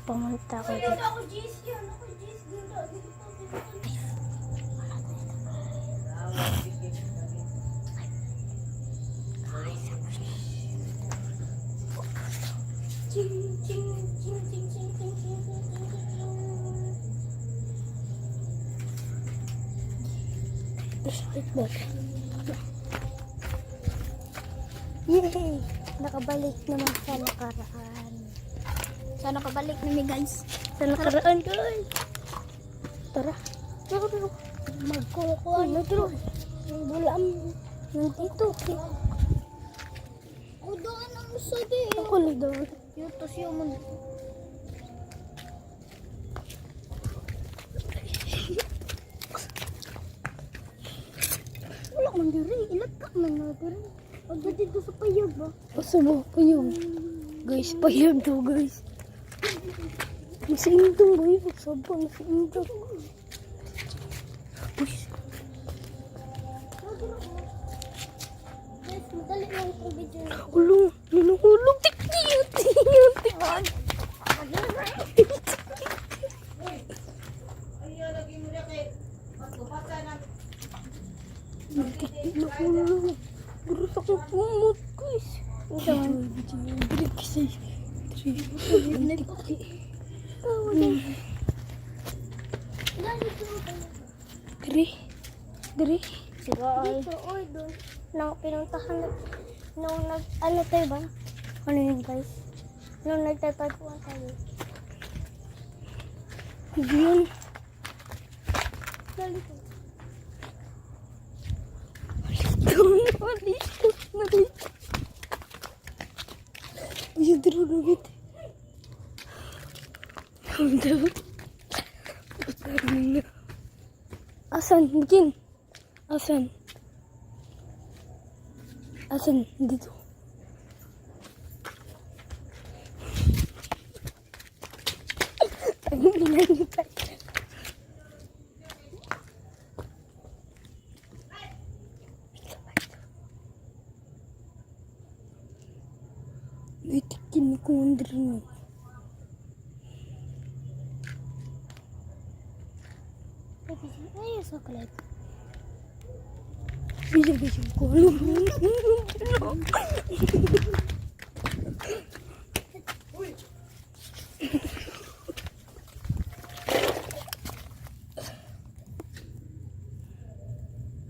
Pumunta ako dito. Ako Jis yan. Ako Jis. Dito. Ching, ching, ching, ching, ching, ching, ching, ching, ching, Yay! Nakabalik naman sa nakaraan. Sa nakabalik na guys. Sa nakaraan, guys. Tara. Tara. Magkukuha Ano to? yung bulam. Nandito. O doon ang uso din. Ako na doon. Yutos yung mga. Wala man diri. Ilagak man na diri. O dito sa payag ba? Asa mo? Payong. Guys, payag to, guys. Masingdong, guys. Sabang masingdong. Uy. Guys, madali lang itong video. Hulong. Ninuhulong. Tikiyot. Tikiyot. Ninuhulong. Burot ako pumot, guys. Ang video. Kasi. Diri. Dito, oy, doon. Nang pinuntahan na, nung ano tayo ba? Ano yun, guys? Nung nagtatagpuan tayo. Hindi yun. Dito. Mali. Bisa terus dulu. Asan, bikin. Asan dito. Nitikin ko andrin. Ay, coklat. Bisa ko.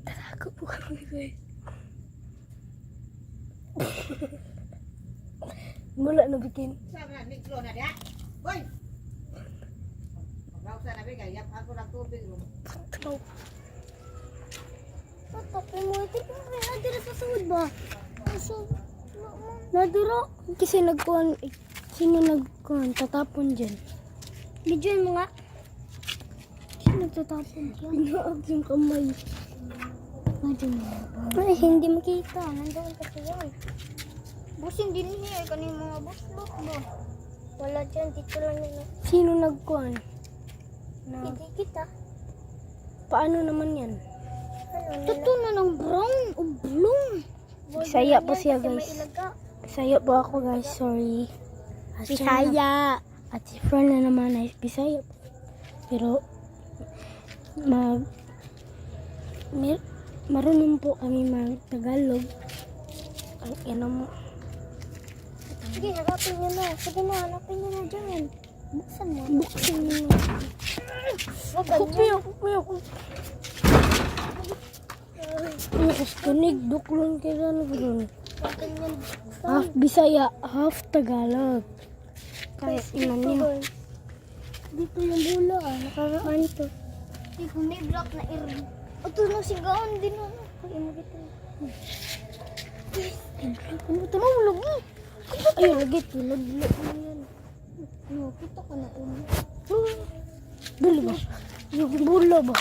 Takut bukan guys. Mula na bikin. Sama mikro na dia. Hoy. Pagkaw sa nabi kay yap ako lang tubig ro. Tapi mo ito kung may adira sa sud ba? So, Naduro kasi nagkuhan. Sino nagkuhan? Tatapon dyan. video mo nga. Sino tatapon dyan? Pinaag yung kamay. Video mo. Ay, hindi makita. Nandoon kasi yun. Busing din niya kaning mga buslot ba? Wala dyan, dito lang yun. Sino nagkuhan? Hindi kita. Paano naman yan? Ito na ng brown o blue. Bisaya po siya, Kasi guys. may ilaga. Bisaya po ako, guys. Sorry. At siya Bisaya. At si Fran na naman ay Bisaya. Pero, marunong po kami mag-Tagalog. Ang ina mo. Sige, hanapin niyo na. Sige na, hanapin niyo na dyan. Buksan mo. Buksin mo. Wag Ako. Kunig, duklon kaya na gano'n. ganyan. Half Bisaya, half Tagalog. Kaya iman niya. Dito yung bula ah. Nakaraan to. Dito may block na iron. Ito na sigawan din ano. Kaya mo dito. Ano ito na ulag mo? Ay, lagi tulog. No, kita ka na ulo. Buli ba? Yung bula ba?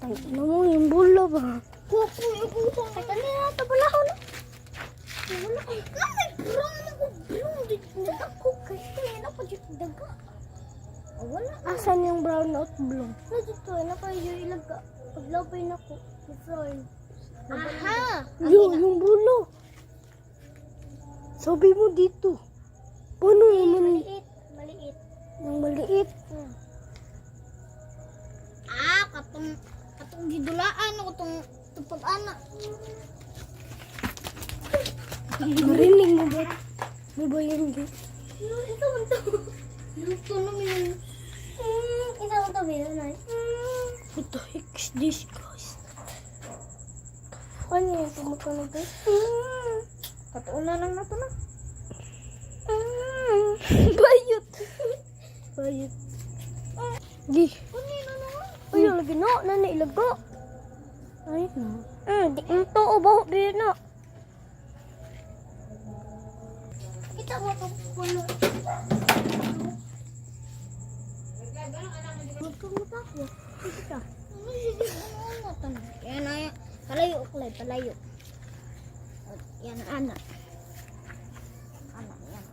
Ano mo yung bula ba? Kuko yung kuko. Ay, kanina ito pala ako na. Wala ko. May brown na ko. Brown. Dito na ako. Kasi yun ako dito daga. Wala. Asan yung brown out bloom? Na dito. Nakayo ilaga. Paglabay na ko. Sa floor. Aha! Yung bula. Sabi mo dito. Paano naman Maliit. yung na. Marinig mo ba? Mo ba yan, Gay? Ito man to. Ito na yun. Isa ko to, Bea, na. What the heck is this, guys? Ano yung tumutunog, guys? Katuuna lang na to na. Bayot. Bayot. Di. Ano yun, ano? Ay, lagi na. Nana ilago. Ay, no. Di ito, ubaho, Bea, na. Kita mo ito, puno. Huwag kang matakbo. Sige ka. Ano, sige, ano, ano, yan na, yan. Palayo, Clay, palayo. Yan, anak. Anak, yan.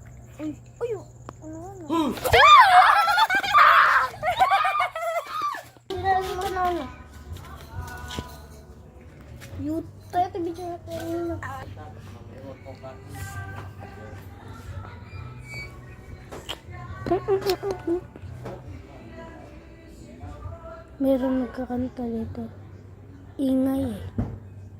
Uy, uy, ano, ano. Hindi mo na, ano. Yut, tayo, video na tayo. Meron nagkakanta dito. Ingay eh.